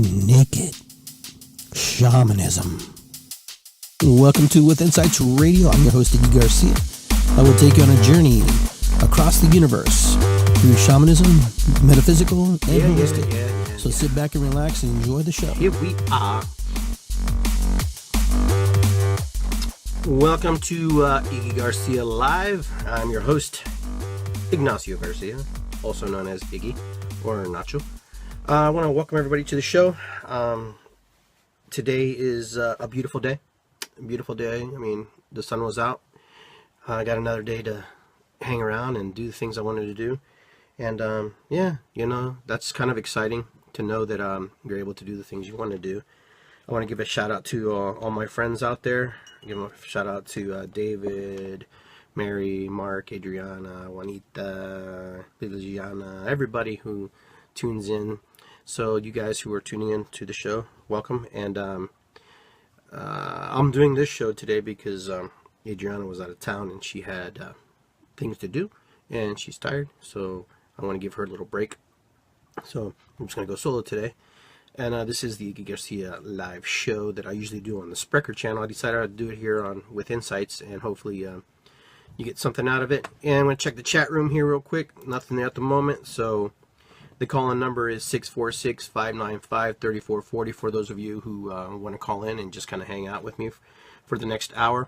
naked shamanism. Welcome to With Insights Radio. I'm your host, Iggy Garcia. I will take you on a journey across the universe through shamanism, metaphysical, and holistic. So sit back and relax and enjoy the show. Here we are. Welcome to Iggy Garcia Live. I'm your host, Ignacio Garcia, also known as Iggy or Nacho. I want to welcome everybody to the show. Today is a beautiful day. A beautiful day. I mean, the sun was out. I got another day to hang around and do the things I wanted to do. And yeah, you know, that's kind of exciting to know that you're able to do the things you want to do. I want to give a shout out to all my friends out there. Give a shout out to David, Mary, Mark, Adriana, Juanita, Liliana, everybody who tunes in. So you guys who are tuning in to the show, welcome. And I'm doing this show today because Adriana was out of town and she had things to do and she's tired. So I want to give her a little break. So I'm just going to go solo today. And this is the Iggy Garcia live show that I usually do on the Sprecher channel. I decided I'd do it here on With Insights, and hopefully you get something out of it. And I'm going to check the chat room here real quick. Nothing there at the moment. So the call-in number is 646-595-3440 for those of you who want to call in and just kind of hang out with me for the next hour.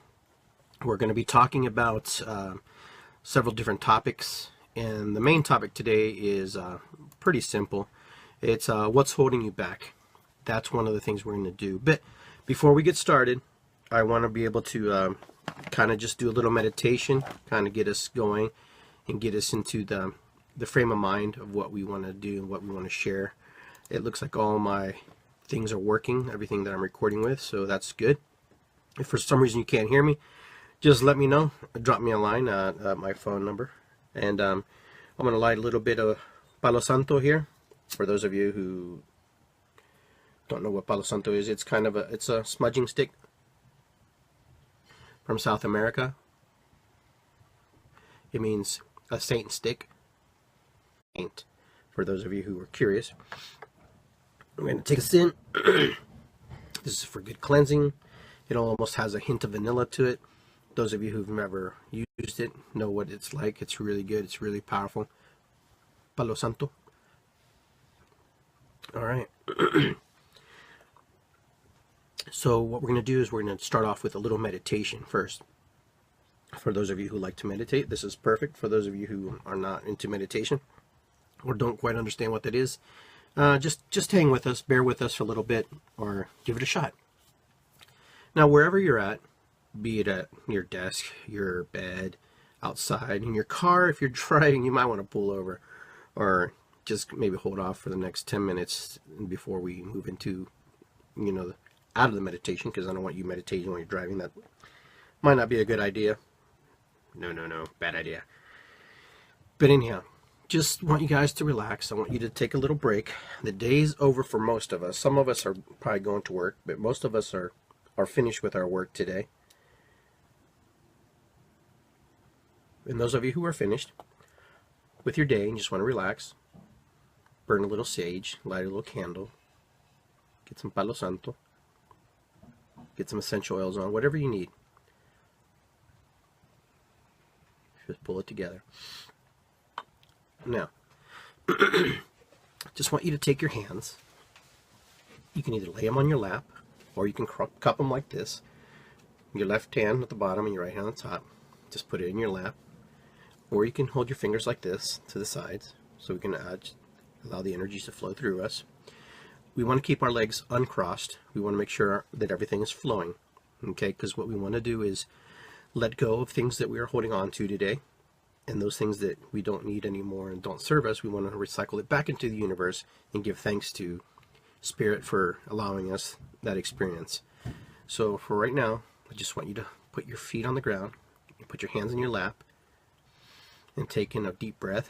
We're going to be talking about several different topics. And the main topic today is pretty simple. It's what's holding you back. That's one of the things we're going to do. But before we get started, I want to be able to kind of just do a little meditation, kind of get us going and get us into the frame of mind of what we want to do and what we want to share. It looks like all my things are working, everything that I'm recording with, so that's good. If for some reason you can't hear me, just let me know. Drop me a line at my phone number. And I'm going to light a little bit of Palo Santo here. For those of you who don't know what Palo Santo is, it's kind of it's a smudging stick from South America. It means a saint stick. Saint, for those of you who are curious. I'm going to take a sin. This is for good cleansing. It almost has a hint of vanilla to it. Those of you who've never used it know what it's like. It's really good. It's really powerful. Palo Santo. All right. So what we're going to do is we're going to start off with a little meditation first. For those of you who like to meditate, this is perfect. For those of you who are not into meditation or don't quite understand what that is, just hang with us, bear with us for a little bit, or give it a shot. Now, wherever you're at, be it at your desk, your bed, outside, in your car, if you're driving, you might want to pull over, or just maybe hold off for the next 10 minutes before we move into, you know, out of the meditation, because I don't want you meditating when you're driving. That might not be a good idea. No, bad idea. But anyhow, just want you guys to relax. I want you to take a little break. The day's over for most of us. Some of us are probably going to work, but most of us are finished with our work today. And those of you who are finished with your day and just want to relax, burn a little sage, light a little candle, get some Palo Santo, get some essential oils on, whatever you need. Just pull it together. Now, just want you to take your hands. You can either lay them on your lap, or you can cup them like this. Your left hand at the bottom and your right hand on the top. Just put it in your lap. Or you can hold your fingers like this to the sides, so we can allow the energies to flow through us. We want to keep our legs uncrossed. We want to make sure that everything is flowing, okay? Because what we want to do is let go of things that we are holding on to today, and those things that we don't need anymore and don't serve us, we want to recycle it back into the universe and give thanks to Spirit for allowing us that experience. So for right now, I just want you to put your feet on the ground, and put your hands in your lap, and take in a deep breath.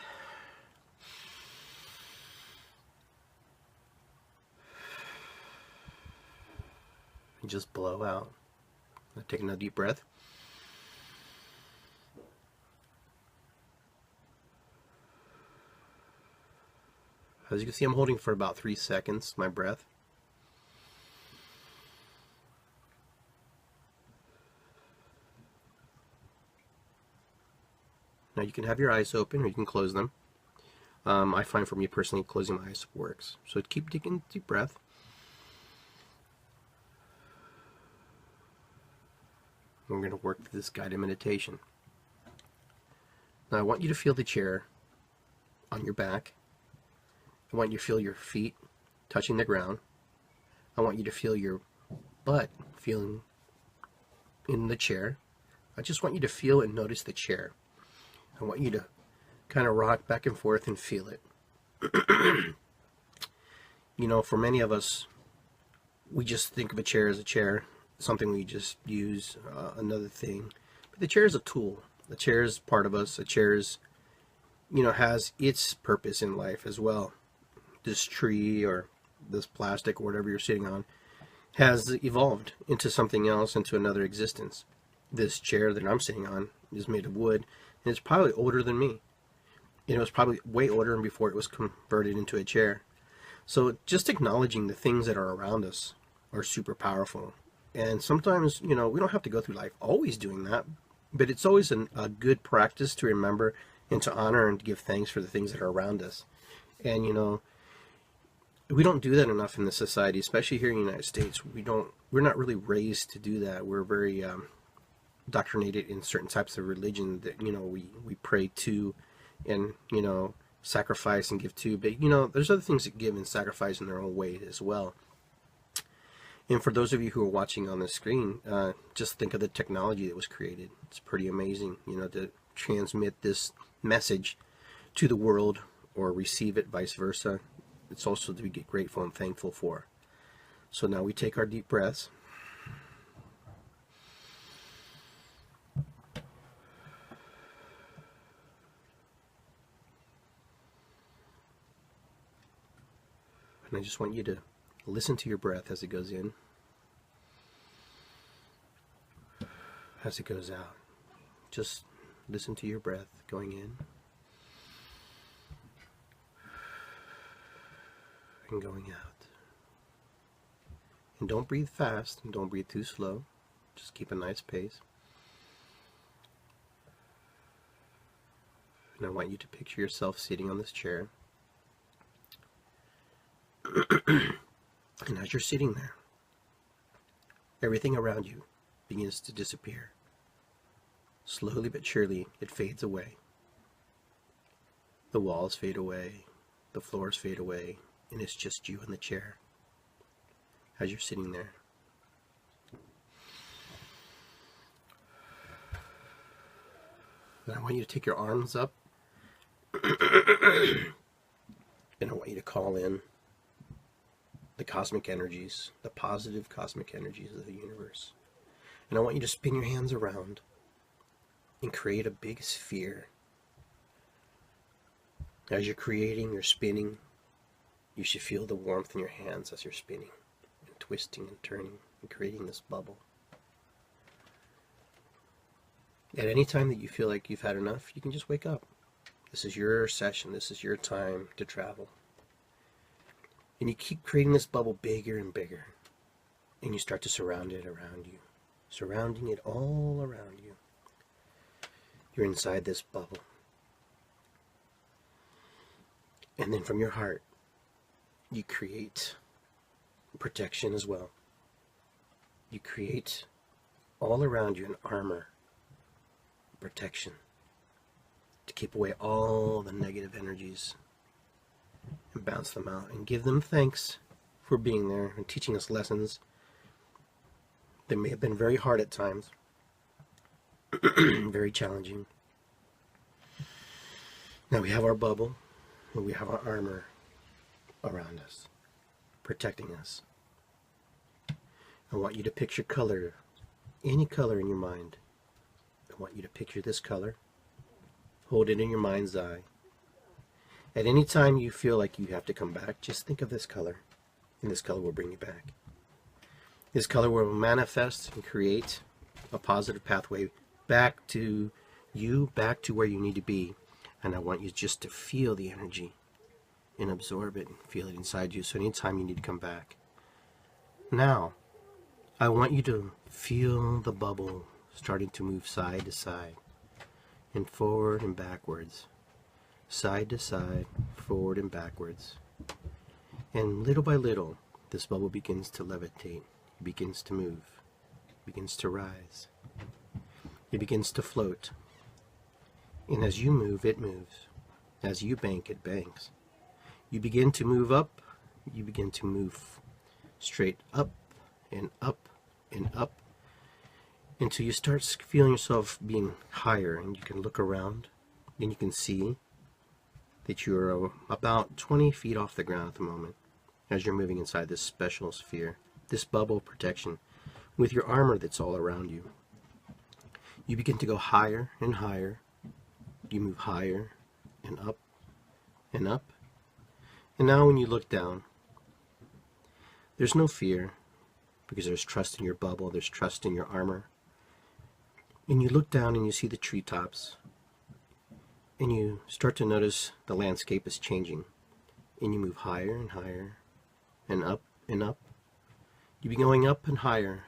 And just blow out. Taking a deep breath. As you can see, I'm holding for about 3 seconds, my breath. Now you can have your eyes open or you can close them. I find for me personally closing my eyes works. So keep taking a deep breath. We're going to work through this guided meditation. Now I want you to feel the chair on your back. I want you to feel your feet touching the ground. I want you to feel your butt feeling in the chair. I just want you to feel and notice the chair. I want you to kind of rock back and forth and feel it. You know, for many of us, we just think of a chair as a chair, something we just use, another thing. But the chair is a tool. The chair is part of us. The chair is, you know, has its purpose in life as well. This tree or this plastic or whatever you're sitting on has evolved into something else, into another existence. This chair that I'm sitting on is made of wood, and it's probably older than me. You know, it's probably way older before it was converted into a chair. So just acknowledging the things that are around us are super powerful. And sometimes, you know, we don't have to go through life always doing that, but it's always a good practice to remember and to honor and to give thanks for the things that are around us. And, you know, we don't do that enough in the society, especially here in the United States. We're not really raised to do that. We're very indoctrinated in certain types of religion that, you know, we pray to and, you know, sacrifice and give to. But, you know, there's other things that give and sacrifice in their own way as well. And for those of you who are watching on the screen, just think of the technology that was created. It's pretty amazing, you know, to transmit this message to the world or receive it, vice versa. It's also to be grateful and thankful for. So now we take our deep breaths. And I just want you to listen to your breath as it goes in, as it goes out. Just listen to your breath going in and going out. And don't breathe fast and don't breathe too slow. Just keep a nice pace. And I want you to picture yourself sitting on this chair. And as you're sitting there, everything around you begins to disappear. Slowly but surely, it fades away. The walls fade away, the floors fade away, and it's just you in the chair as you're sitting there. And I want you to take your arms up, and I want you to call in the cosmic energies, the positive cosmic energies of the universe. And I want you to spin your hands around and create a big sphere. As you're creating, you're spinning, you should feel the warmth in your hands as you're spinning and twisting and turning and creating this bubble. At any time that you feel like you've had enough, you can just wake up. This is your session. This is your time to travel. And you keep creating this bubble bigger and bigger. And you start to surround it around you. Surrounding it all around you. You're inside this bubble. And then from your heart, you create protection as well. You create all around you an armor, protection, to keep away all the negative energies and bounce them out and give them thanks for being there and teaching us lessons that may have been very hard at times, very challenging. Now we have our bubble and we have our armor around us, protecting us. I want you to picture color, any color in your mind. I want you to picture this color, hold it in your mind's eye. At any time you feel like you have to come back, just think of this color, and this color will bring you back. This color will manifest and create a positive pathway back to you, back to where you need to be. And I want you just to feel the energy and absorb it and feel it inside you. So anytime you need to come back. Now, I want you to feel the bubble starting to move side to side. and forward and backwards, side to side, forward and backwards. And little by little, this bubble begins to levitate. It begins to move. It begins to rise. It begins to float. And as you move, it moves. As you bank, it banks. You begin to move up. You begin to move straight up and up and up until you start feeling yourself being higher, and you can look around and you can see that you're about 20 feet off the ground at the moment as you're moving inside this special sphere, this bubble of protection with your armor that's all around you. You begin to go higher and higher. You move higher and up and up. And now when you look down, there's no fear because there's trust in your bubble, there's trust in your armor. And you look down and you see the treetops, and you start to notice the landscape is changing, and you move higher and higher and up and up. You be going up and higher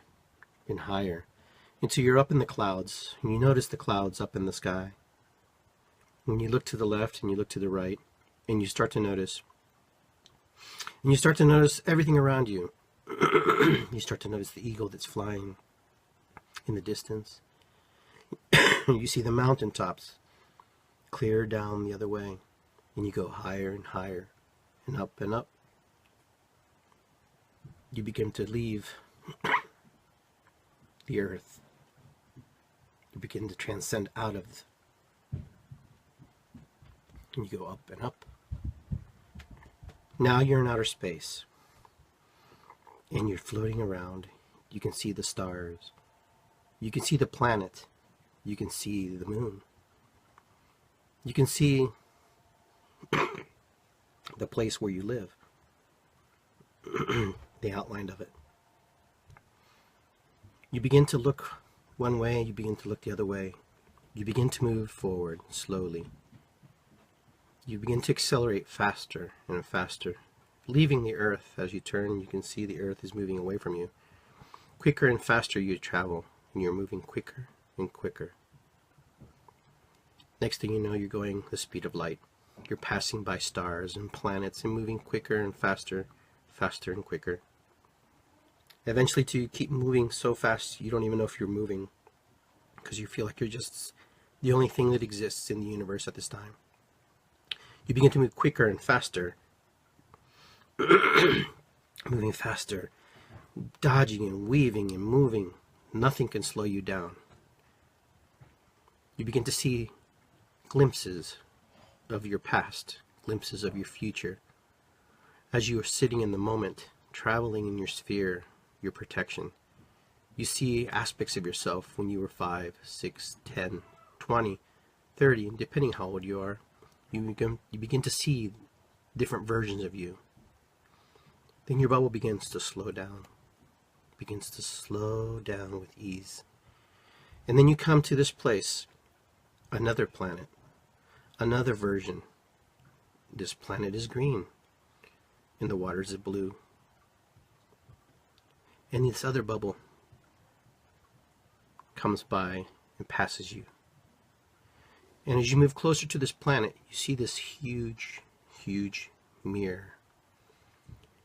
until you're up in the clouds, and you notice the clouds up in the sky. When you look to the left and you look to the right, and you start to notice everything around you. You start to notice the eagle that's flying in the distance. You see the mountaintops clear down the other way, and you go higher and higher and up and up. You begin to leave the earth. You begin to transcend out of, and you go up and up. Now you're in outer space, and you're floating around. You can see the stars. You can see the planet. You can see the moon. You can see the place where you live, the outline of it. You begin to look one way, you begin to look the other way. You begin to move forward slowly. You begin to accelerate faster and faster, leaving the earth. As you turn, you can see the earth is moving away from you. Quicker and faster you travel, and you're moving quicker and quicker. Next thing you know, you're going the speed of light. You're passing by stars and planets and moving quicker and faster, faster and quicker. Eventually, to keep moving so fast, you don't even know if you're moving, because you feel like you're just the only thing that exists in the universe at this time. You begin to move quicker and faster, moving faster, dodging and weaving and moving. Nothing can slow you down. You begin to see glimpses of your past, glimpses of your future. As you are sitting in the moment, traveling in your sphere, your protection, you see aspects of yourself when you were 5, 6, 10, 20, 30, and depending how old you are, you begin to see different versions of you. Then your bubble begins to slow down, with ease. And then you come to this place, another planet, another version. This planet is green, and the waters are blue. And this other bubble comes by and passes you. And as you move closer to this planet, you see this huge, huge mirror.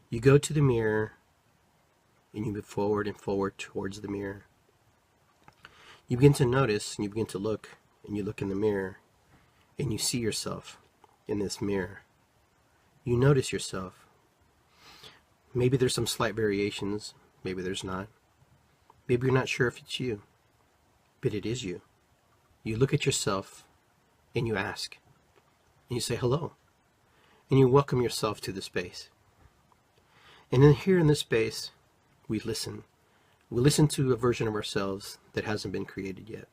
You go to the mirror, and you move forward and forward towards the mirror. You begin to notice, and you begin to look, and you look in the mirror, and you see yourself in this mirror. You notice yourself. Maybe there's some slight variations, maybe there's not. Maybe you're not sure if it's you, but it is you. You look at yourself, and you ask, and you say hello, and you welcome yourself to the space. And then here in this space, we listen. We listen to a version of ourselves that hasn't been created yet.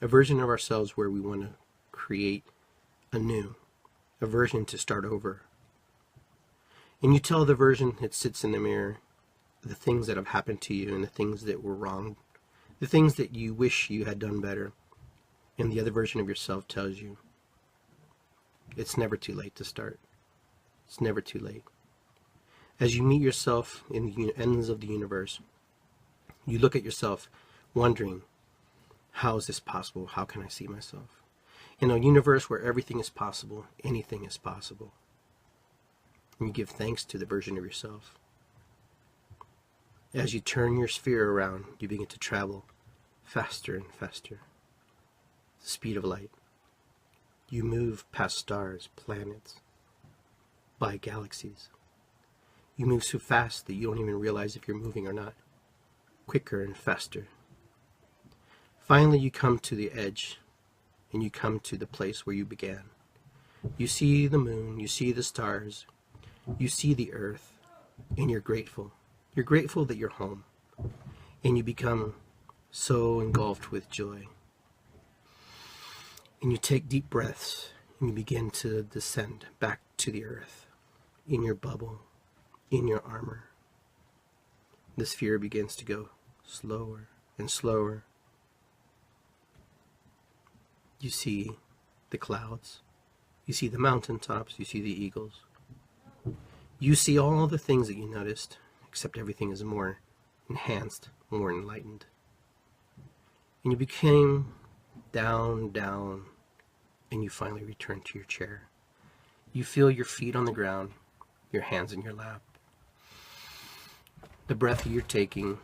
A version of ourselves where we want to create anew. A version to start over. And you tell the version that sits in the mirror the things that have happened to you and the things that were wrong. The things that you wish you had done better. And the other version of yourself tells you, it's never too late to start. It's never too late. As you meet yourself in the ends of the universe, you look at yourself wondering, how is this possible? How can I see myself? In a universe where everything is possible, anything is possible. And you give thanks to the version of yourself. As you turn your sphere around, you begin to travel faster and faster. The speed of light. You move past stars, planets, by galaxies. You move so fast that you don't even realize if you're moving or not. Quicker and faster. Finally, you come to the edge, and you come to the place where you began. You see the moon, you see the stars, you see the earth, and you're grateful. You're grateful that you're home, and you become so engulfed with joy. And you take deep breaths, and you begin to descend back to the earth, in your bubble, in your armor. The sphere begins to go slower and slower. You see the clouds, you see the mountaintops, you see the eagles. You see all the things that you noticed, except everything is more enhanced, more enlightened. And you became down, and you finally return to your chair. You feel your feet on the ground, your hands in your lap. The breath that you're taking,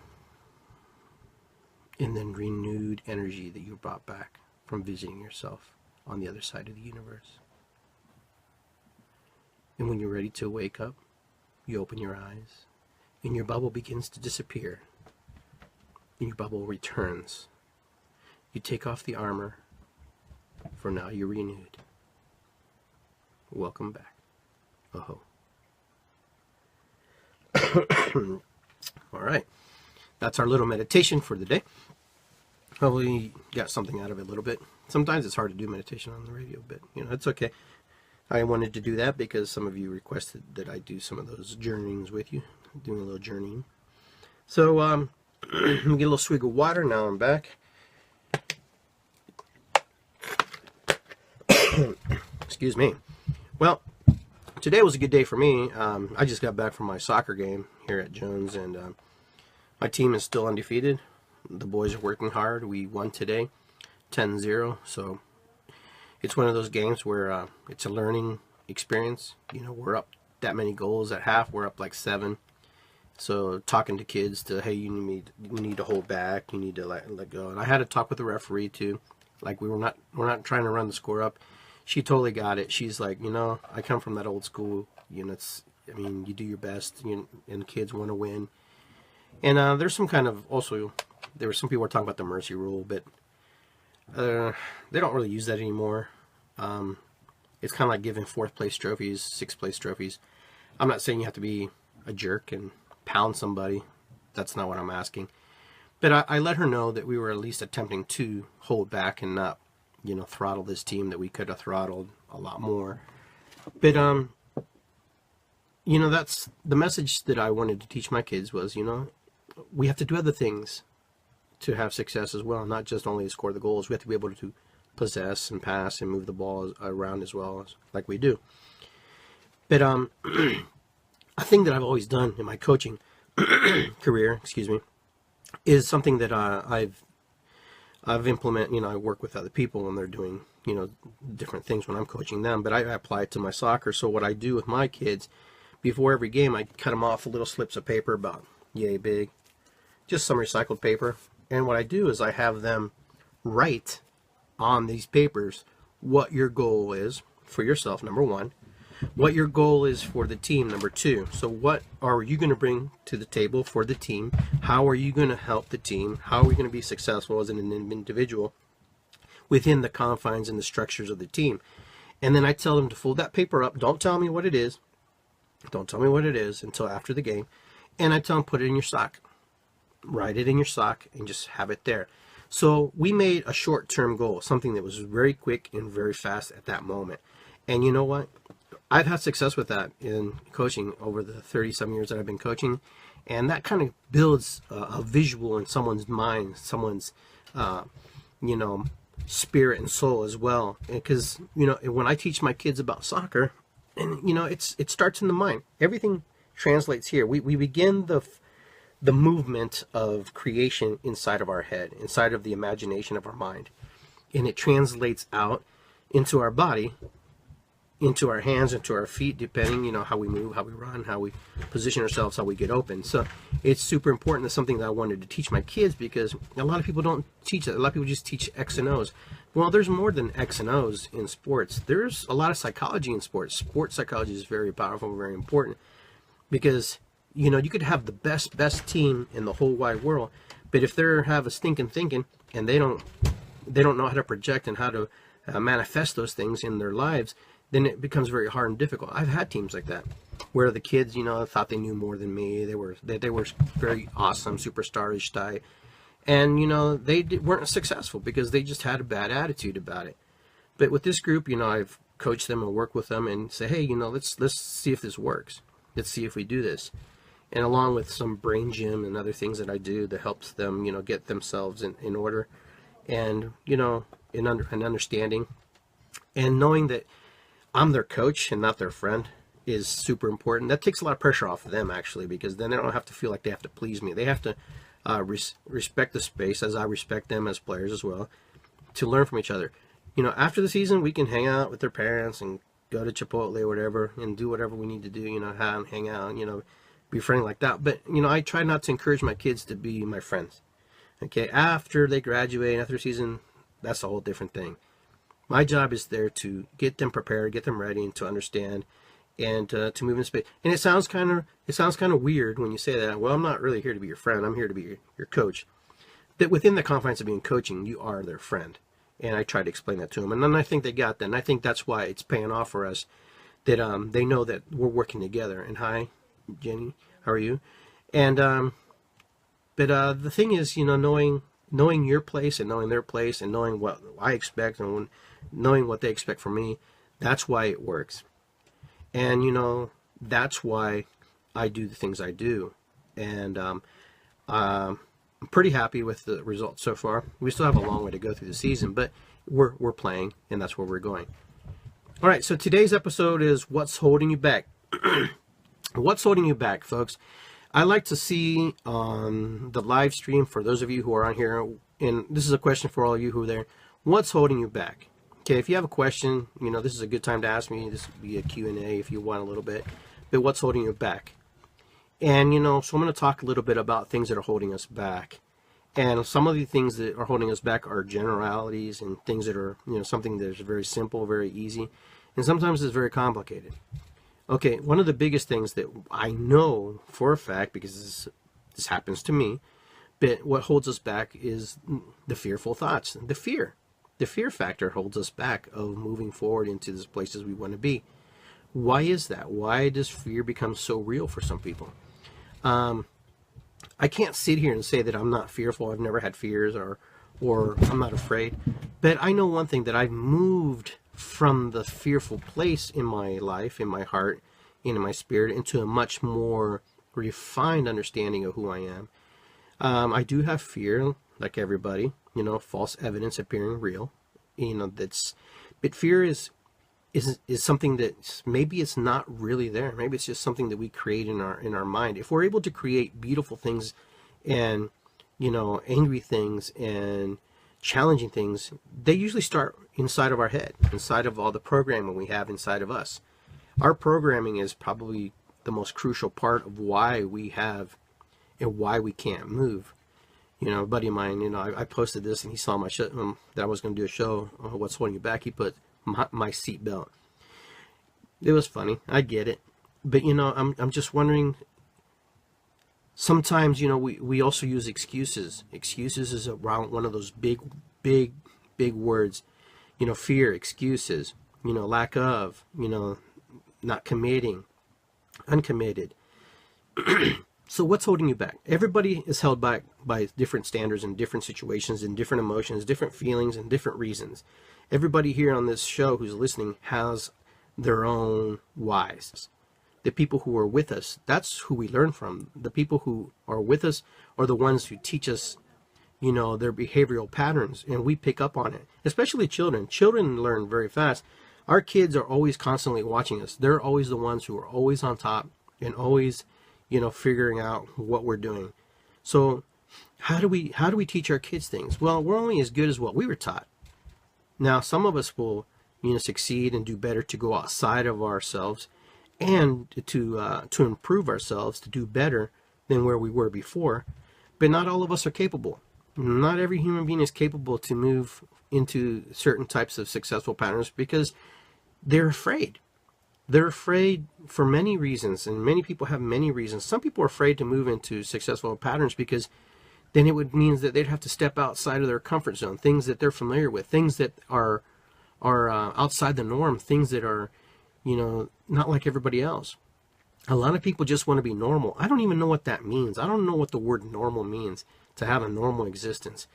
and then renewed energy that you brought back from visiting yourself on the other side of the universe. And when you're ready to wake up, you open your eyes, and your bubble begins to disappear, and your bubble returns. You take off the armor, for now you're renewed. Welcome back. Oh. All right. That's our little meditation for the day. Hopefully you got something out of it a little bit. Sometimes it's hard to do meditation on the radio, but it's okay. I wanted to do that because some of you requested that I do some of those journeyings with you, doing a little journeying. So let me get a little swig of water. Now I'm back. Excuse me. Well, today was a good day for me. I just got back from my soccer game here at Jones, and my team is still undefeated. The boys are working hard. We won today, 10-0. So it's one of those games where it's a learning experience. We're up that many goals at half. We're up like 7. So talking to kids to, hey, you need to hold back. You need to let go. And I had to talk with the referee too. Like we're not trying to run the score up. She totally got it. She's like, I come from that old school. You do your best, and kids want to win. And there's some kind of also. There were some people were talking about the mercy rule, but they don't really use that anymore. It's kind of like giving 4th place trophies, 6th place trophies. I'm not saying you have to be a jerk and pound somebody. That's not what I'm asking. But I let her know that we were at least attempting to hold back and not, throttle this team, that we could have throttled a lot more. But, that's the message that I wanted to teach my kids was, we have to do other things to have success as well, not just only score the goals. We have to be able to possess and pass and move the ball around as well, like we do. But a thing that I've always done in my coaching career, is something that I've implemented. I work with other people and they're doing different things when I'm coaching them, but I apply it to my soccer. So what I do with my kids, before every game, I cut them off little slips of paper about yay big, just some recycled paper. And what I do is I have them write on these papers what your goal is for yourself, number 1. What your goal is for the team, number 2. So what are you going to bring to the table for the team? How are you going to help the team? How are we going to be successful as an individual within the confines and the structures of the team? And then I tell them to fold that paper up. Don't tell me what it is. Don't tell me what it is until after the game. And I tell them, put it in your sock. Write it in your sock and just have it there. So we made a short-term goal, something that was very quick and very fast at that moment. And you know what? I've had success with that in coaching over the 30-some years that I've been coaching. And that kind of builds a visual in someone's mind, someone's, spirit and soul as well. Because, when I teach my kids about soccer, and, it starts in the mind. Everything translates here. We begin the movement of creation inside of our head, inside of the imagination of our mind. And it translates out into our body, into our hands, into our feet, depending, how we move, how we run, how we position ourselves, how we get open. So it's super important. It's something that I wanted to teach my kids, because a lot of people don't teach it. A lot of people just teach X and O's. Well, there's more than X and O's in sports. There's a lot of psychology in sports. Sports psychology is very powerful, very important, because, you could have the best team in the whole wide world, but if they have a stinking thinking and they don't know how to project and how to manifest those things in their lives, then it becomes very hard and difficult. I've had teams like that where the kids, thought they knew more than me. They were very awesome, superstarish type, and they weren't successful because they just had a bad attitude about it. But with this group, I've coached them and worked with them and say, hey, let's see if this works. Let's see if we do this. And along with some brain gym and other things that I do that helps them, get themselves in order, and an understanding, and knowing that I'm their coach and not their friend is super important. That takes a lot of pressure off of them, actually, because then they don't have to feel like they have to please me. They have to respect the space, as I respect them as players as well, to learn from each other. After the season, we can hang out with their parents and go to Chipotle or whatever and do whatever we need to do, hang out, be friendly like that. But, I try not to encourage my kids to be my friends. Okay, after they graduate, after the season, that's a whole different thing. My job is there to get them prepared, get them ready, and to understand, and to move in space. And it sounds kind of weird when you say that. Well, I'm not really here to be your friend. I'm here to be your coach. But within the confines of being coaching, you are their friend. And I try to explain that to them. And then I think they got that. And I think that's why it's paying off for us, that they know that we're working together. And hi, Jenny, how are you? And but the thing is, knowing your place and knowing their place and knowing what I expect and knowing what they expect from me, that's why it works. And that's why I do the things I do. And I'm pretty happy with the results so far. We still have a long way to go through the season, but we're playing, and that's where we're going. All right, so today's episode is what's holding you back. What's holding you back, folks? I like to see on the live stream, for those of you who are on here, and this is a question for all of you who are there, what's holding you back? Okay, if you have a question, this is a good time to ask me. This would be a Q&A if you want a little bit. But what's holding you back? And, so I'm going to talk a little bit about things that are holding us back. And some of the things that are holding us back are generalities and things that are, something that is very simple, very easy. And sometimes it's very complicated. Okay, one of the biggest things that I know for a fact, because this happens to me, but what holds us back is the fearful thoughts. The fear factor holds us back of moving forward into the places we want to be. Why is that? Why does fear become so real for some people? I can't sit here and say that I'm not fearful. I've never had fears or I'm not afraid. But I know one thing, that I've moved from the fearful place in my life, in my heart, in my spirit, into a much more refined understanding of who I am. I do have fear, like everybody, false evidence appearing real. But fear is something that maybe it's not really there. Maybe it's just something that we create in our mind. If we're able to create beautiful things and, angry things and challenging things, they usually start inside of our head, inside of all the programming we have inside of us. Our programming is probably the most crucial part of why we have and why we can't move. A buddy of mine, I posted this and he saw my show, that I was going to do a show, what's holding you back. He put my seatbelt. It was funny. I get it. But, I'm just wondering, sometimes, we also use excuses. Excuses is around one of those big words. Fear, excuses, lack of, not committing, uncommitted. So what's holding you back? Everybody is held back by different standards and different situations and different emotions, different feelings and different reasons. Everybody here on this show who's listening has their own whys. The people who are with us, that's who we learn from. The people who are with us are the ones who teach us, their behavioral patterns, and we pick up on it. Especially children. Children learn very fast. Our kids are always constantly watching us. They're always the ones who are always on top and always, figuring out what we're doing. So how do we teach our kids things? Well, we're only as good as what we were taught. Now, some of us will succeed and do better, to go outside of ourselves and to improve ourselves, to do better than where we were before. But not all of us are capable. Not every human being is capable to move into certain types of successful patterns because they're afraid. They're afraid for many reasons, and many people have many reasons. Some people are afraid to move into successful patterns because then it would mean that they'd have to step outside of their comfort zone, things that they're familiar with, things that are outside the norm, things that are, not like everybody else. A lot of people just want to be normal. I don't even know what that means. I don't know what the word normal means, to have a normal existence.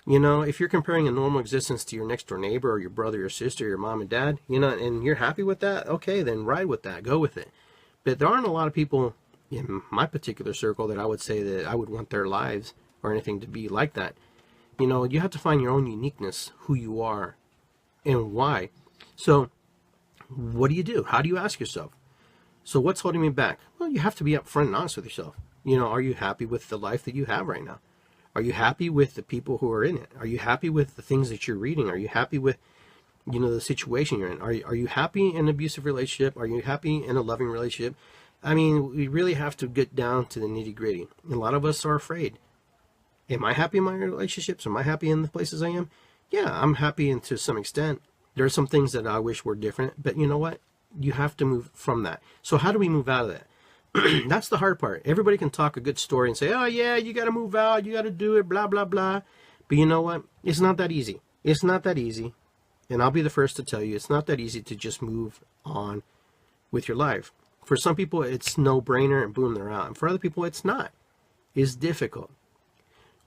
If you're comparing a normal existence to your next door neighbor or your brother or sister, your mom and dad, and you're happy with that, okay, then ride with that, go with it. But there aren't a lot of people in my particular circle that I would say that I would want their lives or anything to be like that. You have to find your own uniqueness, who you are and why. So what do you do? How do you ask yourself? So what's holding me back? Well, you have to be upfront and honest with yourself. Are you happy with the life that you have right now? Are you happy with the people who are in it? Are you happy with the things that you're reading? Are you happy with, the situation you're in? Are you happy in an abusive relationship? Are you happy in a loving relationship? I mean, we really have to get down to the nitty gritty. A lot of us are afraid. Am I happy in my relationships? Am I happy in the places I am? Yeah, I'm happy to some extent. There are some things that I wish were different, but you know what? You have to move from that. So how do we move out of that? That's the hard part. Everybody can talk a good story and say, oh yeah, you got to move out, you got to do it, blah, blah, blah. But you know what? It's not that easy. It's not that easy. And I'll be the first to tell you, it's not that easy to just move on with your life. For some people, it's no brainer and boom, they're out. And for other people, it's not. It's difficult.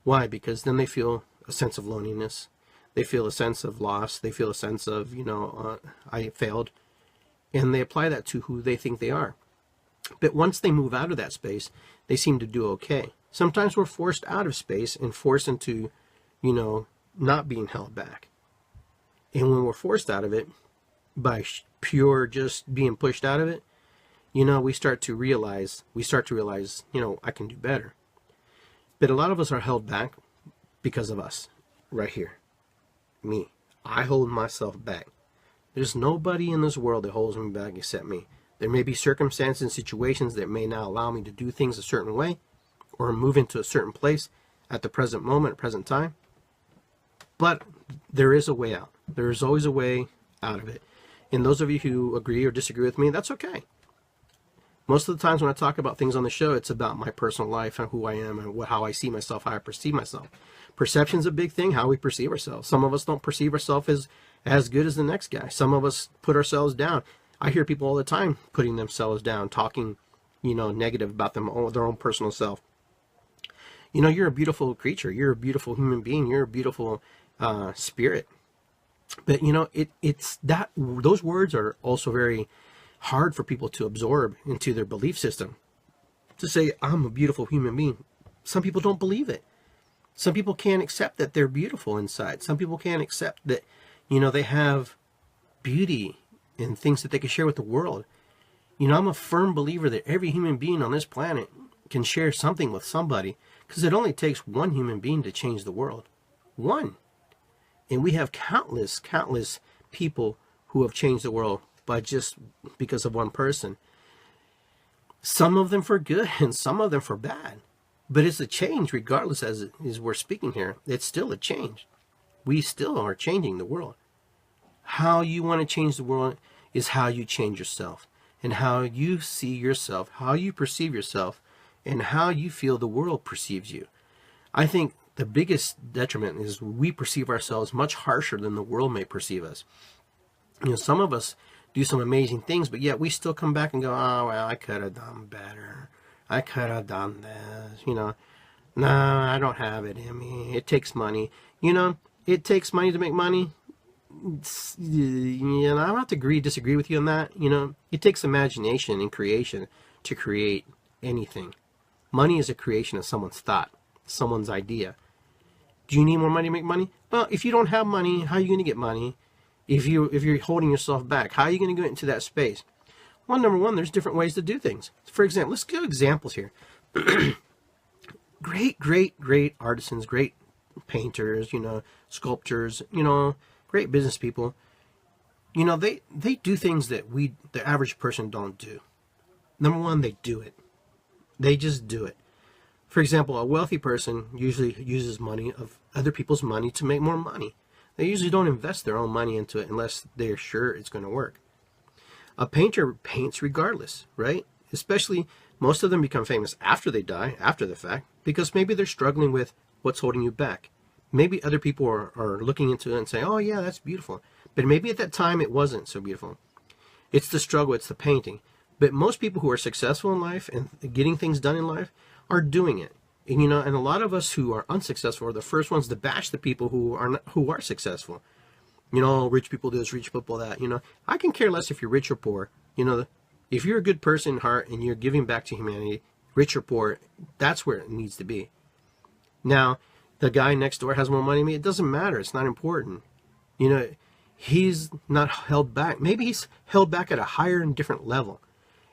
Why? Because then they feel a sense of loneliness. They feel a sense of loss. They feel a sense of, I failed. And they apply that to who they think they are. But once they move out of that space, they seem to do okay. Sometimes we're forced out of space and forced into, not being held back. And when we're forced out of it, by pure just being pushed out of it, we start to realize, I can do better. But a lot of us are held back because of us, right here. Me. I hold myself back. There's nobody in this world that holds me back except me. There may be circumstances and situations that may not allow me to do things a certain way or move into a certain place at the present moment, present time. But there is a way out. There is always a way out of it. And those of you who agree or disagree with me, that's okay. Most of the times when I talk about things on the show, it's about my personal life and who I am and how I see myself, how I perceive myself. Perception's a big thing, how we perceive ourselves. Some of us don't perceive ourselves as good as the next guy. Some of us put ourselves down. I hear people all the time putting themselves down, talking, negative about their own personal self. You're a beautiful creature. You're a beautiful human being. You're a beautiful spirit. But, it's that those words are also very hard for people to absorb into their belief system. To say, I'm a beautiful human being. Some people don't believe it. Some people can't accept that they're beautiful inside. Some people can't accept that, they have beauty and things that they can share with the world. I'm a firm believer that every human being on this planet can share something with somebody, because it only takes one human being to change the world. One. And we have countless people who have changed the world by just because of one person. Some of them for good and some of them for bad. But it's a change regardless, as we're speaking here. It's still a change. We still are changing the world. How you want to change the world is how you change yourself, and how you see yourself, how you perceive yourself, and how you feel the world perceives you. I think the biggest detriment is we perceive ourselves much harsher than the world may perceive us. Some of us do some amazing things, but yet we still come back and go, oh, well, I could have done better. I could have done this, No, I don't have it in me. It takes money. It takes money to make money. I don't have to disagree with you on that. It takes imagination and creation to create anything. Money is a creation of someone's thought, someone's idea. Do you need more money to make money? Well, if you don't have money, how are you going to get money? If you're holding yourself back, how are you going to go into that space? Well, number one, there's different ways to do things. For example, let's give examples here. Great artisans, great painters, sculptors, great business people. You know, they do things that the average person don't do. Number one, they do it. They just do it. For example, a wealthy person usually uses money of other people's money to make more money. They usually don't invest their own money into it unless they're sure it's going to work. A painter paints regardless, right? Especially, most of them become famous after they die, after the fact, because maybe they're struggling with what's holding you back. Maybe other people are looking into it and saying, oh yeah, that's beautiful. But maybe at that time it wasn't so beautiful. It's the struggle, it's the painting. But most people who are successful in life and getting things done in life are doing it. And you know, and a lot of us who are unsuccessful are the first ones to bash the people who are successful. You know, rich people this, rich people that. You know, I can care less if you're rich or poor. You know, if you're a good person in heart and you're giving back to humanity, rich or poor, that's where it needs to be. Now, the guy next door has more money than me. It doesn't matter. It's not important. You know, he's not held back. Maybe he's held back at a higher and different level,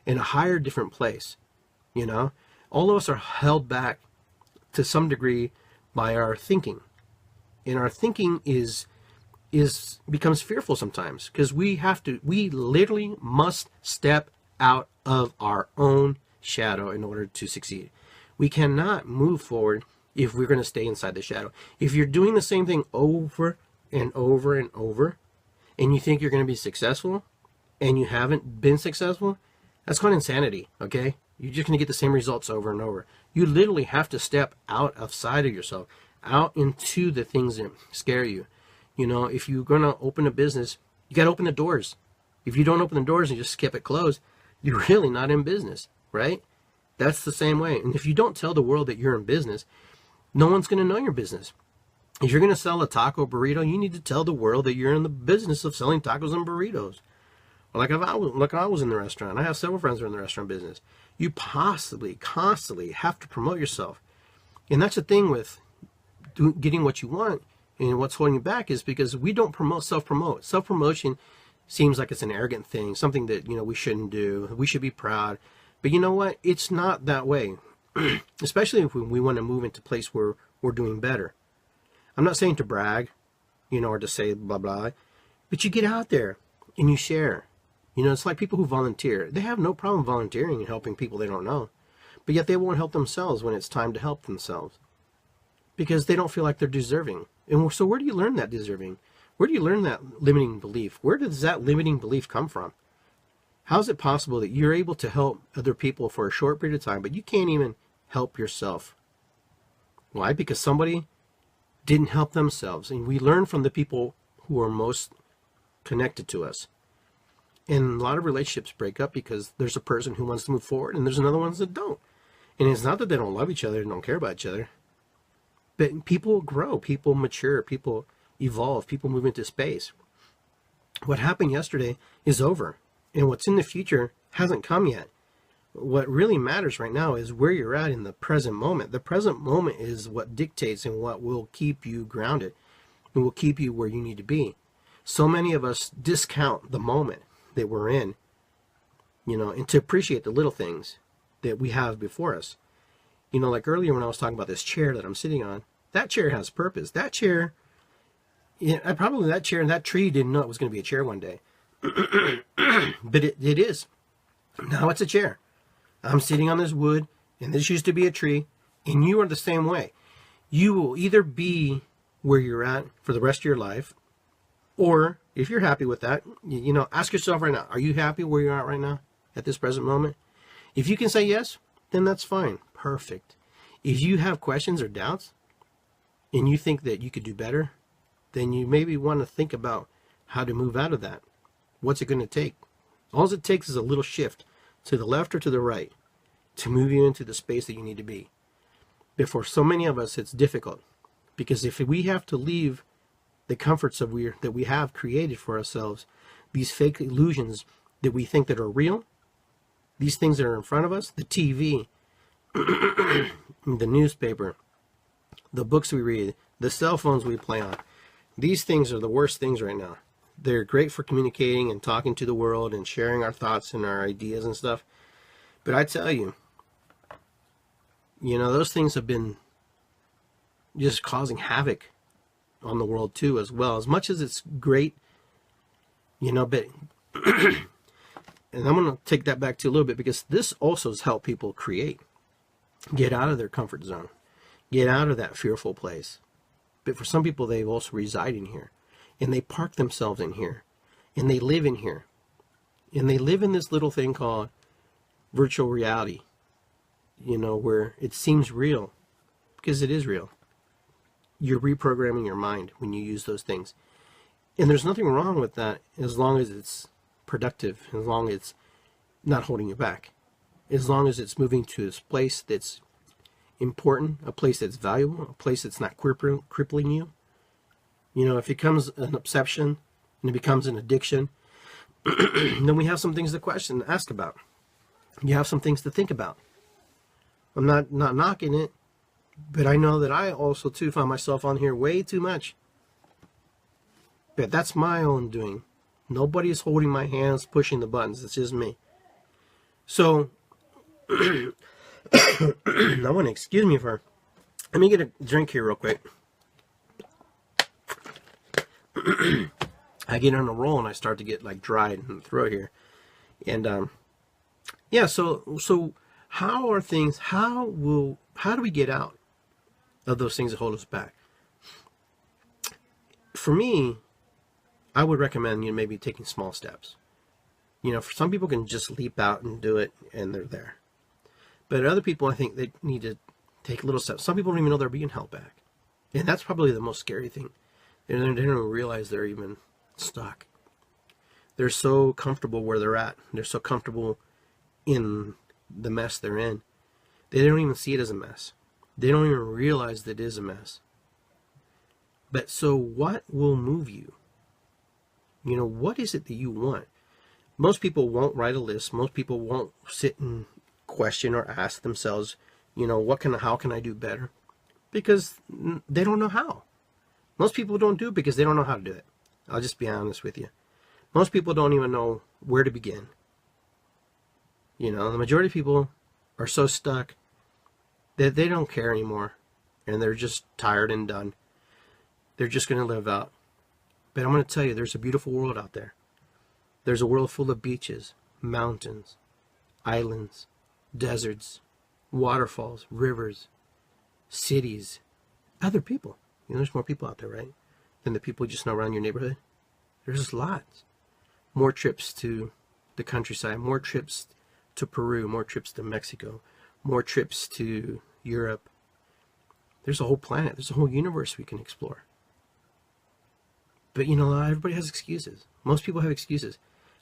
in a higher, different place. You know, all of us are held back to some degree by our thinking, and our thinking becomes fearful sometimes, because we literally must step out of our own shadow in order to succeed. We cannot move forward if we're going to stay inside the shadow. If you're doing the same thing over and over and over, and you think you're going to be successful, and you haven't been successful, that's called insanity, okay? You're just going to get the same results over and over. You literally have to step outside of yourself, out into the things that scare you. You know, if you're going to open a business, you got to open the doors. If you don't open the doors and just keep it closed, you're really not in business, right? That's the same way. And if you don't tell the world that you're in business, no one's going to know your business. If you're going to sell a taco burrito, you need to tell the world that you're in the business of selling tacos and burritos. Like I was in the restaurant. I have several friends who are in the restaurant business. You constantly have to promote yourself. And that's the thing with getting what you want and what's holding you back, is because we don't self-promote. Self-promotion seems like it's an arrogant thing, something that, you know, we shouldn't do. We should be proud. But you know what? It's not that way. Especially if we want to move into a place where we're doing better. I'm not saying to brag, you know, or to say blah, blah. But you get out there and you share. You know, it's like people who volunteer. They have no problem volunteering and helping people they don't know. But yet they won't help themselves when it's time to help themselves, because they don't feel like they're deserving. And so where do you learn that deserving? Where do you learn that limiting belief? Where does that limiting belief come from? How is it possible that you're able to help other people for a short period of time, but you can't even help yourself? Why? Because somebody didn't help themselves. And we learn from the people who are most connected to us. And a lot of relationships break up because there's a person who wants to move forward and there's another ones that don't. And it's not that they don't love each other and don't care about each other. But people grow, people mature, people evolve, people move into space. What happened yesterday is over. And what's in the future hasn't come yet. What really matters right now is where you're at in the present moment. The present moment is what dictates and what will keep you grounded and will keep you where you need to be. So many of us discount the moment that we're in, you know, and to appreciate the little things that we have before us. You know, like earlier when I was talking about this chair that I'm sitting on, that chair has purpose. That chair, that chair and that tree didn't know it was going to be a chair one day. But it is. Now it's a chair. I'm sitting on this wood, and this used to be a tree, and you are the same way. You will either be where you're at for the rest of your life, or if you're happy with that, you know, ask yourself right now, are you happy where you're at right now at this present moment? If you can say yes, then that's fine. Perfect. If you have questions or doubts and you think that you could do better, then you maybe want to think about how to move out of that. What's it going to take? All it takes is a little shift to the left or to the right to move you into the space that you need to be. But for so many of us, it's difficult, because if we have to leave the comforts that we have created for ourselves, these fake illusions that we think that are real, these things that are in front of us, the TV, the newspaper, the books we read, the cell phones we play on, these things are the worst things right now. They're great for communicating and talking to the world and sharing our thoughts and our ideas and stuff. But I tell you, you know, those things have been just causing havoc on the world too, as well. As much as it's great But and I'm going to take that back to a little bit, because this also has helped people get out of their comfort zone, get out of that fearful place. But for some people, they also reside in here, and they park themselves in here, and they live in here, and they live in this little thing called virtual reality, where it seems real, because it is real. You're reprogramming your mind when you use those things. And there's nothing wrong with that, as long as it's productive, as long as it's not holding you back, as long as it's moving to this place that's important, a place that's valuable, a place that's not crippling you. If it becomes an obsession and it becomes an addiction, then we have some things to question and ask about. You have some things to think about. I'm not knocking it, but I know that I also too find myself on here way too much. But that's my own doing. Nobody is holding my hands, pushing the buttons. It's just me. So, I want to excuse me for. Let me get a drink here real quick. I get on a roll and I start to get like dried in the throat here, and yeah. So how are things? How do we get out of those things that hold us back? For me, I would recommend maybe taking small steps. For some people can just leap out and do it and they're there. But other people, I think they need to take little steps. Some people don't even know they're being held back. And that's probably the most scary thing. They don't even realize they're even stuck. They're so comfortable where they're at. They're so comfortable in the mess they're in. They don't even see it as a mess. They don't even realize that it is a mess. But so what will move you? What is it that you want? Most people won't write a list. Most people won't sit and question or ask themselves, how can I do better? Because they don't know how. Most people don't do it because they don't know how to do it. I'll just be honest with you. Most people don't even know where to begin. The majority of people are so stuck that they don't care anymore. And they're just tired and done. They're just going to live out. But I'm going to tell you, there's a beautiful world out there. There's a world full of beaches, mountains, islands, deserts, waterfalls, rivers, cities, other people. There's more people out there, right? Than the people you just know around your neighborhood. There's lots. More trips to the countryside, more trips to Peru, more trips to Mexico, more trips to Europe. There's a whole planet. There's a whole universe we can explore. But everybody has excuses. Most people have excuses.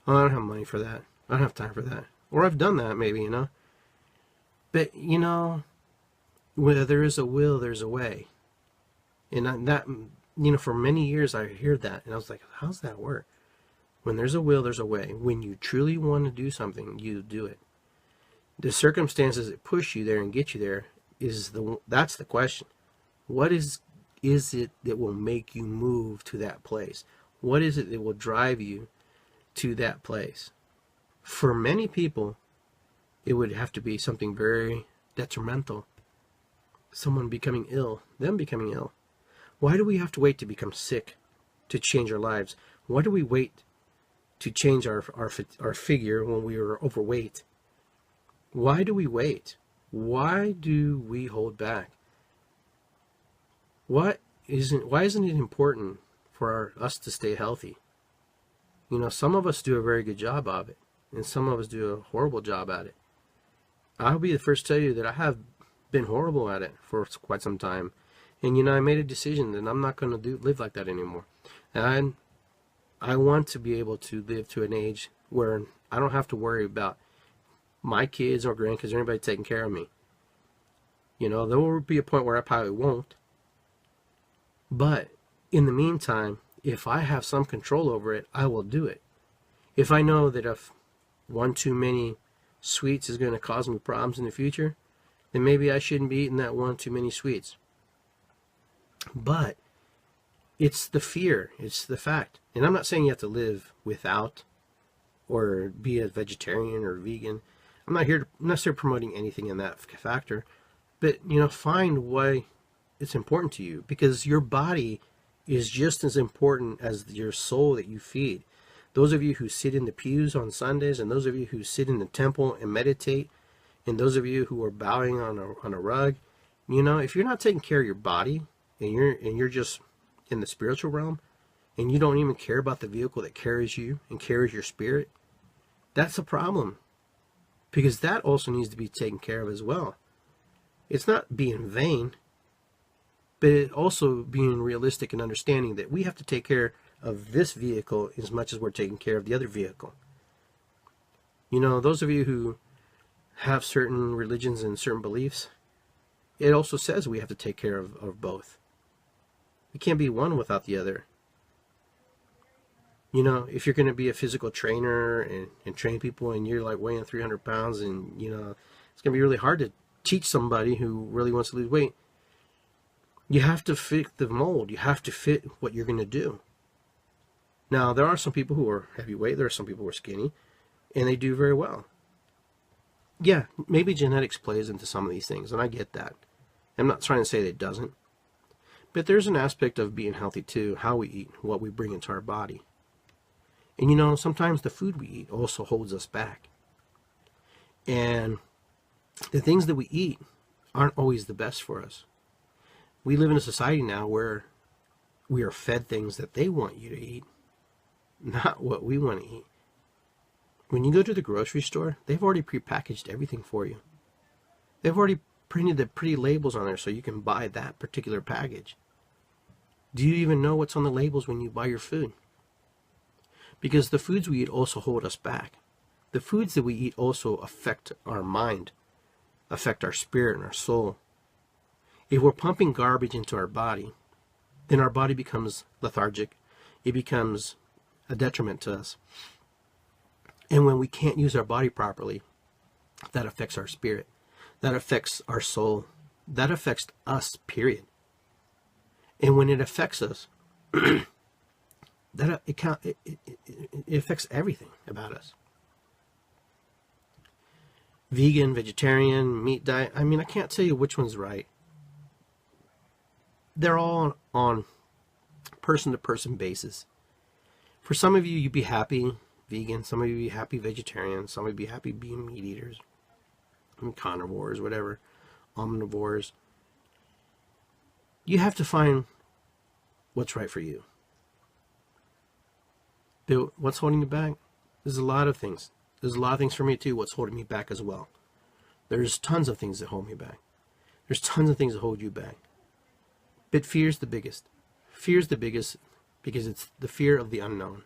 Oh, I don't have money for that. I don't have time for that. Or I've done that maybe, But, where there is a will, there's a way. And that, for many years I heard that. And I was like, how's that work? When there's a will, there's a way. When you truly want to do something, you do it. The circumstances that push you there and get you there that's the question. What is it that will make you move to that place? What is it that will drive you to that place? For many people, it would have to be something very detrimental. Someone becoming ill, them becoming ill. Why do we have to wait to become sick to change our lives? Why do we wait to change our figure when we are overweight? Why do we wait? Why do we hold back? Why isn't it important for us to stay healthy? Some of us do a very good job of it, and some of us do a horrible job at it. I'll be the first to tell you that I have been horrible at it for quite some time. And I made a decision that I'm not going to live like that anymore. And I want to be able to live to an age where I don't have to worry about my kids or grandkids or anybody taking care of me. There will be a point where I probably won't. But in the meantime, if I have some control over it, I will do it. If I know that if one too many sweets is going to cause me problems in the future, then maybe I shouldn't be eating that one too many sweets. But it's the fear, it's the fact. And I'm not saying you have to live without or be a vegetarian or vegan. I'm not necessarily promoting anything in that factor. But, find why it's important to you, because your body is just as important as your soul that you feed. Those of you who sit in the pews on Sundays, and those of you who sit in the temple and meditate, and those of you who are bowing on a rug, if you're not taking care of your body, and you're just in the spiritual realm, and you don't even care about the vehicle that carries you and carries your spirit, that's a problem. Because that also needs to be taken care of as well. It's not being vain, but it also being realistic and understanding that we have to take care of this vehicle as much as we're taking care of the other vehicle. Those of you who have certain religions and certain beliefs, it also says we have to take care of both. We can't be one without the other. If you're going to be a physical trainer and train people, and you're like weighing 300 pounds, and it's going to be really hard to teach somebody who really wants to lose weight. You have to fit the mold. You have to fit what you're going to do. Now, there are some people who are heavyweight. There are some people who are skinny, and they do very well. Yeah, maybe genetics plays into some of these things, and I get that. I'm not trying to say that it doesn't. But there's an aspect of being healthy too, how we eat, what we bring into our body. And sometimes the food we eat also holds us back. And the things that we eat aren't always the best for us. We live in a society now where we are fed things that they want you to eat, not what we want to eat. When you go to the grocery store, they've already prepackaged everything for you. They've already printed the pretty labels on there so you can buy that particular package. Do you even know what's on the labels when you buy your food? Because the foods we eat also hold us back. The foods that we eat also affect our mind, affect our spirit and our soul. If we're pumping garbage into our body, then our body becomes lethargic. It becomes a detriment to us. And when we can't use our body properly, that affects our spirit. That affects our soul. That affects us, period. And when it affects us, it affects everything about us. Vegan, vegetarian, meat diet. I can't tell you which one's right. They're all on person-to-person basis. For some of you, you'd be happy vegan. Some of you would be happy vegetarian. Some would be happy being meat eaters. Carnivores, whatever. Omnivores. You have to find what's right for you. But what's holding you back? There's a lot of things. There's a lot of things for me too, what's holding me back as well. There's tons of things that hold me back. There's tons of things that hold you back. But fear's the biggest. Fear's the biggest because it's the fear of the unknown.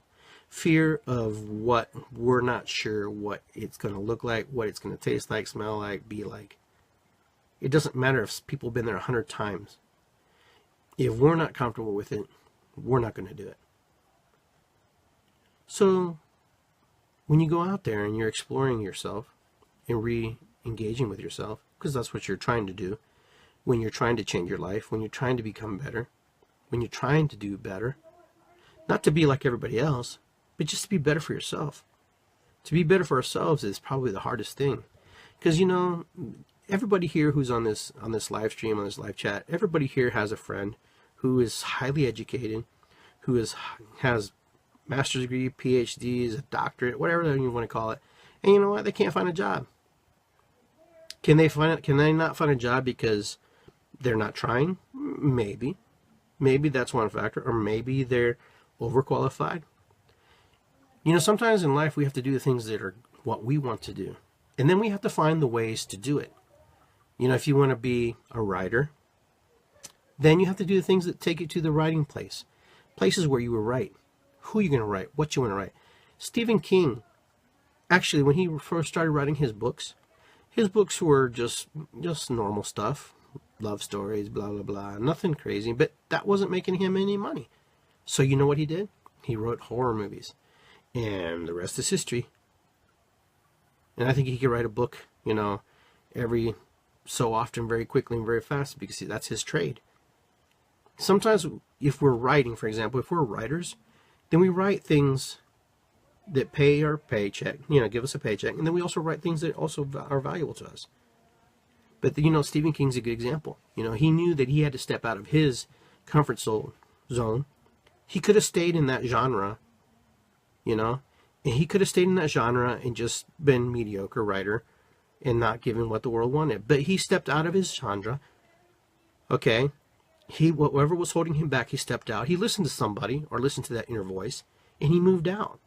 Fear of what we're not sure what it's going to look like, what it's going to taste like, smell like, be like. It doesn't matter if people have been there 100 times. If we're not comfortable with it, we're not going to do it. So, when you go out there and you're exploring yourself and re-engaging with yourself, because that's what you're trying to do, when you're trying to change your life, when you're trying to become better, when you're trying to do better, not to be like everybody else, but just to be better for yourself. To be better for ourselves is probably the hardest thing. Because, everybody here who's on this live stream, on this live chat, everybody here has a friend who is highly educated, who has master's degree, PhDs, a doctorate, whatever you want to call it. And you know what? They can't find a job. Can they not find a job because they're not trying? Maybe. Maybe that's one factor. Or maybe they're overqualified. Sometimes in life we have to do the things that are what we want to do. And then we have to find the ways to do it. If you want to be a writer, then you have to do the things that take you to the writing place. Places where you will write. Who you're going to write. What you want to write. Stephen King, actually, when he first started writing his books were just normal stuff. Love stories, blah, blah, blah. Nothing crazy. But that wasn't making him any money. So you know what he did? He wrote horror movies. And the rest is history. And I think he could write a book, every so often, very quickly and very fast, because that's his trade. Sometimes if we're writing, for example, if we're writers, then we write things that pay our paycheck, give us a paycheck, and then we also write things that also are valuable to us. But, Stephen King's a good example. He knew that he had to step out of his comfort zone. He could have stayed in that genre you know? And he could have stayed in that genre and just been mediocre writer and not given what the world wanted. But he stepped out of his genre, okay? Whatever was holding him back, he stepped out. He listened to somebody or listened to that inner voice, and he moved out.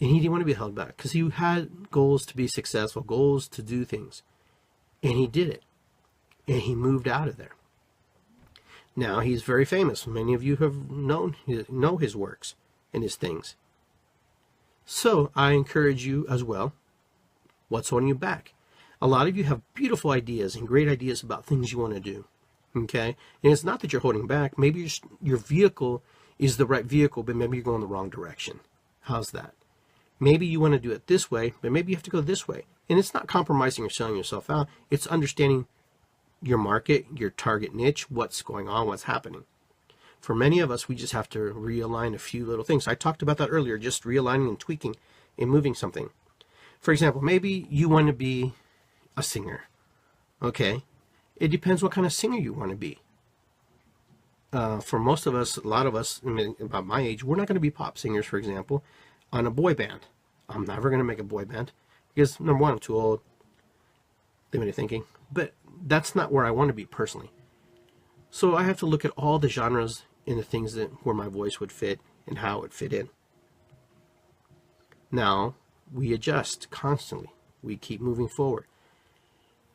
And he didn't want to be held back because he had goals to be successful, goals to do things. And he did it. And he moved out of there. Now he's very famous. Many of you have know his works and his things. So I encourage you as well. What's holding you back? A lot of you have beautiful ideas and great ideas about things you want to do. Okay? And it's not that you're holding back. Maybe your vehicle is the right vehicle, but maybe you're going the wrong direction. How's that? Maybe you want to do it this way, but maybe you have to go this way. And it's not compromising or selling yourself out. It's understanding your market, your target niche, what's going on, what's happening. For many of us, we just have to realign a few little things. I talked about that earlier, just realigning and tweaking and moving something. For example, maybe you want to be a singer. Okay? It depends what kind of singer you want to be. For most of us, a lot of us, about my age, we're not going to be pop singers, for example, on a boy band. I'm never going to make a boy band because, number one, I'm too old, limited thinking, but that's not where I want to be personally. So I have to look at all the genres and the things where my voice would fit and how it would fit in. Now, we adjust constantly. We keep moving forward.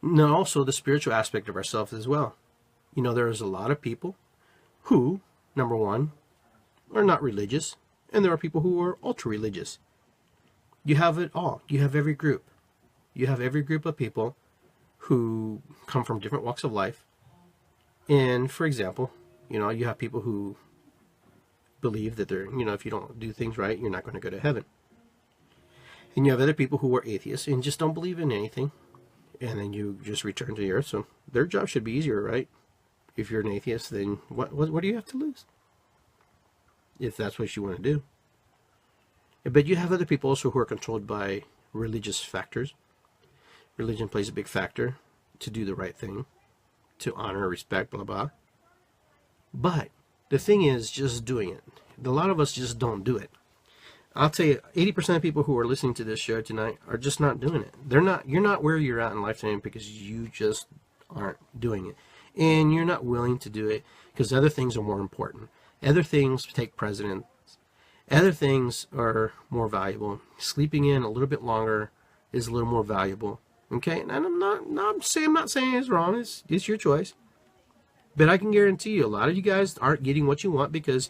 Now, also the spiritual aspect of ourselves as well. You know, there's a lot of people who, number one, are not religious, and there are people who are ultra religious. You have it all. You have every group. You have every group of people who come from different walks of life. And for example, you know, you have people who believe that they're, you know, if you don't do things right, you're not going to go to heaven. And you have other people who are atheists and just don't believe in anything. And then you just return to the earth. So their job should be easier, right? If you're an atheist, then what do you have to lose? If that's what you want to do. But you have other people also who are controlled by religious factors. Religion plays a big factor to do the right thing, to honor, respect, blah, blah. But the thing is just doing it. A lot of us just don't do it. I'll tell you, 80% of people who are listening to this show tonight are just not doing it. You're not where you're at in life today because you just aren't doing it. And you're not willing to do it because other things are more important. Other things take precedence. Other things are more valuable. Sleeping in a little bit longer is a little more valuable. Okay? And I'm not saying it's wrong. It's your choice. But I can guarantee you a lot of you guys aren't getting what you want because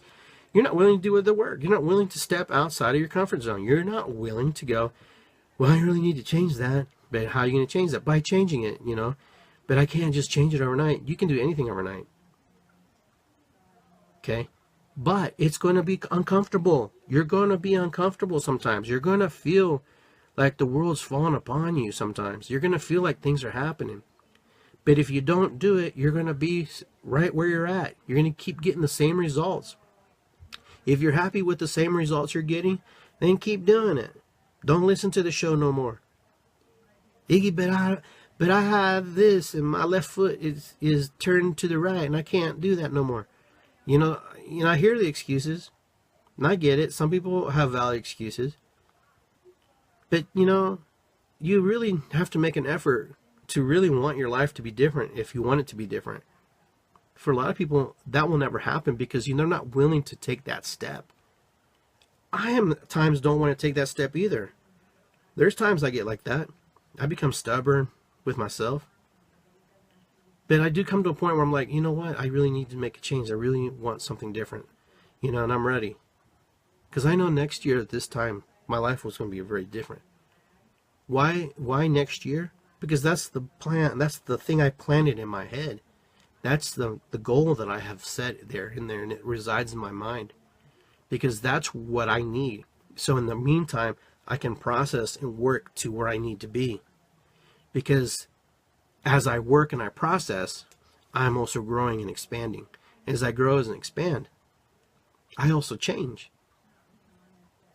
you're not willing to do the work. You're not willing to step outside of your comfort zone. You're not willing to go, well, I really need to change that. But how are you going to change that? By changing it, you know. But I can't just change it overnight. You can do anything overnight. Okay? But it's going to be uncomfortable. You're going to be uncomfortable sometimes. You're going to feel like the world's falling upon you sometimes. You're going to feel like things are happening. But if you don't do it, you're going to be right where you're at. You're going to keep getting the same results. If you're happy with the same results you're getting, then keep doing it. Don't listen to the show no more. Iggy, but I have this and my left foot is turned to the right and I can't do that no more. You know, I hear the excuses and I get it. Some people have valid excuses. But, you know, you really have to make an effort to really want your life to be different if you want it to be different. For a lot of people, that will never happen because they're not willing to take that step. I at times don't want to take that step either. There's times I get like that. I become stubborn with myself. But I do come to a point where I'm like, you know what? I really need to make a change. I really want something different. You know, and I'm ready. Because I know next year at this time, my life was going to be very different. Why next year? Because that's the plan. That's the thing I planted in my head. That's the goal that I have set there, and it resides in my mind. Because that's what I need. So in the meantime, I can process and work to where I need to be. Because as I work and I process, I'm also growing and expanding. As I grow and expand, I also change.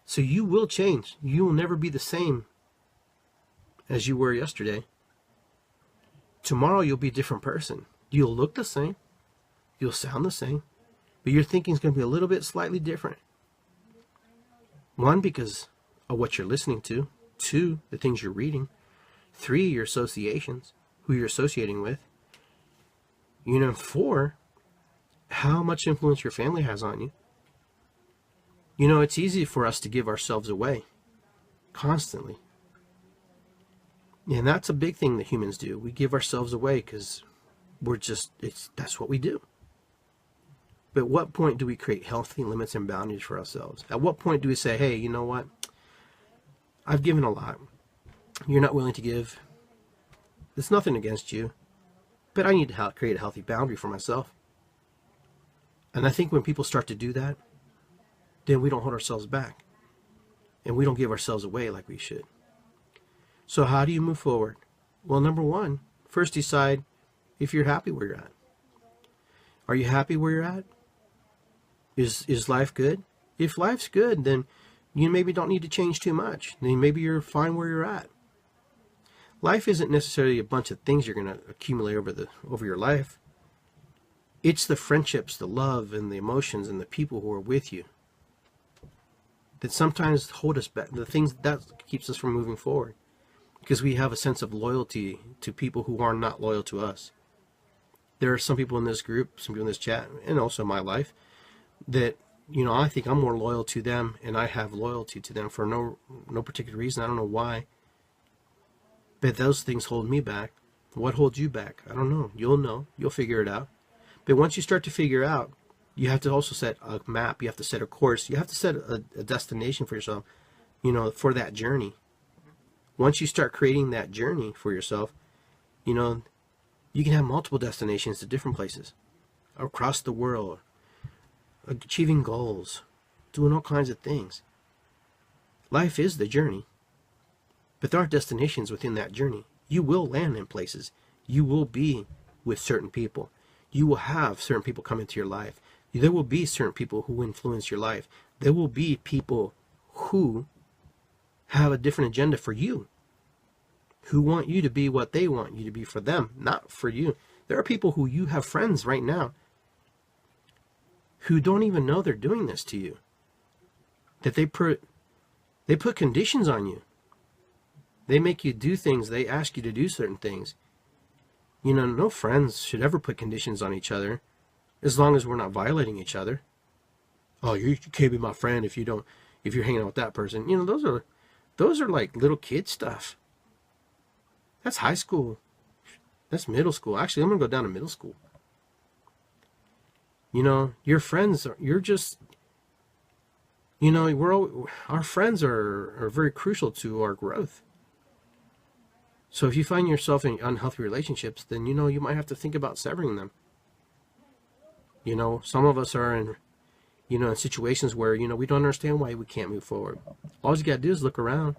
So you will change. You will never be the same as you were yesterday. Tomorrow you'll be a different person. You'll look the same. You'll sound the same. But your thinking is going to be a little bit slightly different. One, because of what you're listening to. Two, the things you're reading. Three, your associations, who you're associating with. Four, how much influence your family has on you. It's easy for us to give ourselves away constantly. And that's a big thing that humans do. We give ourselves away because that's what we do. But at what point do we create healthy limits and boundaries for ourselves? At what point do we say, hey, you know what? I've given a lot. You're not willing to give. There's nothing against you. But I need to create a healthy boundary for myself. And I think when people start to do that, then we don't hold ourselves back. And we don't give ourselves away like we should. So how do you move forward? Well, number one, first decide if you're happy where you're at. Are you happy where you're at? Is life good? If life's good, then you maybe don't need to change too much. Then maybe you're fine where you're at. Life isn't necessarily a bunch of things you're going to accumulate over your life. It's the friendships, the love, and the emotions, and the people who are with you that sometimes hold us back. The things that keeps us from moving forward. Because we have a sense of loyalty to people who are not loyal to us. There are some people in this group, some people in this chat, and also my life, that, I think I'm more loyal to them, and I have loyalty to them for no particular reason. I don't know why. But those things hold me back. What holds you back? I don't know. You'll know. You'll figure it out. But once you start to figure out, you have to also set a map. You have to set a course. You have to set a destination for yourself, for that journey. Once you start creating that journey for yourself, you can have multiple destinations to different places across the world, achieving goals, doing all kinds of things. Life is the journey, but there are destinations within that journey. You will land in places. You will be with certain people. You will have certain people come into your life. There will be certain people who influence your life. There will be people who have a different agenda for you, who want you to be what they want you to be for them, not for you. There are people who you have friends right now who don't even know they're doing this to you. That they put conditions on you. They make you do things. They ask you to do certain things. No friends should ever put conditions on each other as long as we're not violating each other. Oh, you can't be my friend if you're hanging out with that person. Those are like little kid stuff. That's high school. That's middle school. Actually, I'm going to go down to middle school. Your friends, our friends are very crucial to our growth. So if you find yourself in unhealthy relationships, then, you might have to think about severing them. Some of us are in situations where, we don't understand why we can't move forward. All you got to do is look around.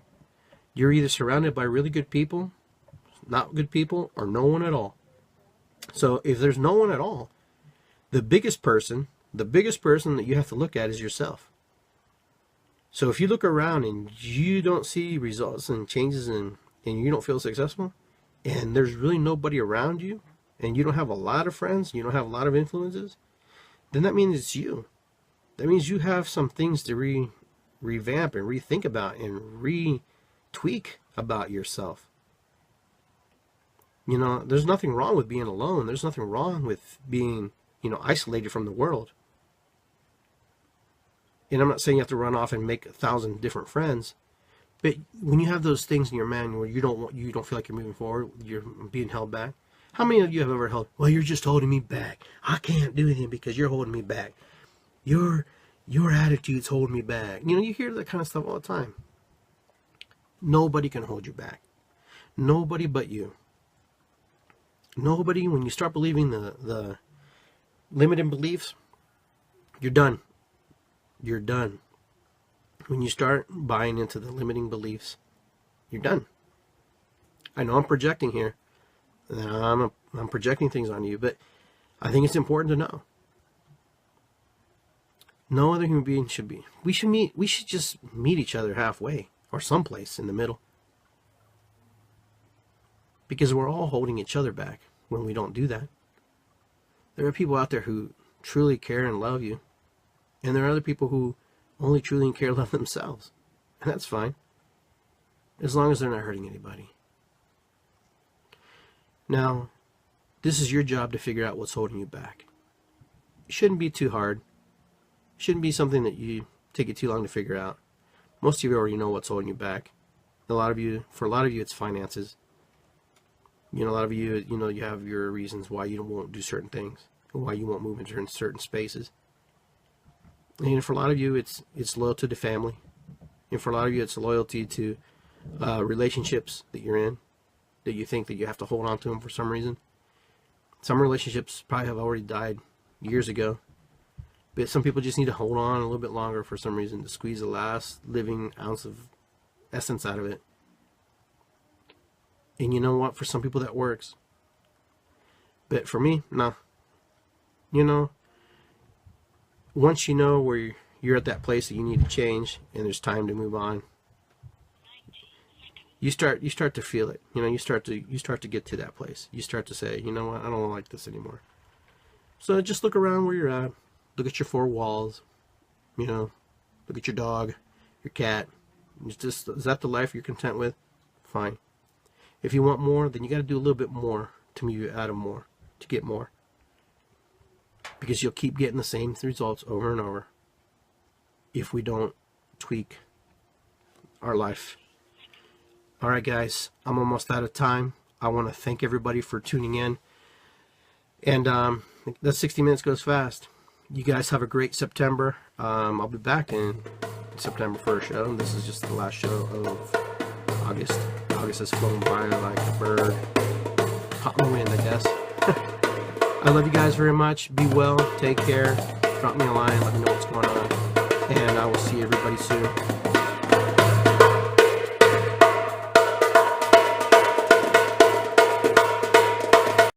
You're either surrounded by really good people, not good people, or no one at all. So if there's no one at all, the biggest person that you have to look at is yourself. So if you look around and you don't see results and changes and you don't feel successful, and there's really nobody around you, and you don't have a lot of friends, you don't have a lot of influences, then that means it's you. That means you have some things to revamp and rethink about and retweak about yourself. There's nothing wrong with being alone. There's nothing wrong with being, isolated from the world. And I'm not saying you have to run off and make 1,000 different friends. But when you have those things in your mind where you don't feel like you're moving forward, you're being held back. How many of you have ever held, well, you're just holding me back. I can't do anything because you're holding me back. Your attitude's holding me back. You hear that kind of stuff all the time. Nobody can hold you back. Nobody but you. Nobody, when you start believing the limiting beliefs, you're done. You're done. When you start buying into the limiting beliefs, you're done. I know I'm projecting here. I'm projecting things on you, but I think it's important to know. No other human being should be. We should just meet each other halfway or someplace in the middle. Because we're all holding each other back when we don't do that. There are people out there who truly care and love you. And there are other people who only truly care about themselves. And that's fine, as long as they're not hurting anybody. Now, this is your job to figure out what's holding you back. It shouldn't be too hard. It shouldn't be something that you take it too long to figure out. Most of you already know what's holding you back. For a lot of you, it's finances. A lot of you, you have your reasons why you won't do certain things, and why you won't move into certain spaces. And for a lot of you, it's loyalty to family. And for a lot of you, it's loyalty to relationships that you're in, that you think that you have to hold on to them for some reason. Some relationships probably have already died years ago. But some people just need to hold on a little bit longer for some reason to squeeze the last living ounce of essence out of it. And you know what? For some people that works. But for me, no. Once you know where you're at that place that you need to change and there's time to move on, you start to feel it. You start to get to that place. You start to say, you know what? I don't like this anymore. So just look around where you're at. Look at your four walls. Look at your dog, your cat. Is that the life you're content with? Fine. If you want more, then you got to do a little bit more to move out of more, to get more. Because you'll keep getting the same results over and over if we don't tweak our life. All right, guys, I'm almost out of time. I want to thank everybody for tuning in. And that 60 minutes goes fast. You guys have a great September. I'll be back in September for a show. This is just the last show of August. August has flown by like a bird. Caught in the wind, I guess. I love you guys very much. Be well. Take care. Drop me a line. Let me know what's going on. And I will see everybody soon.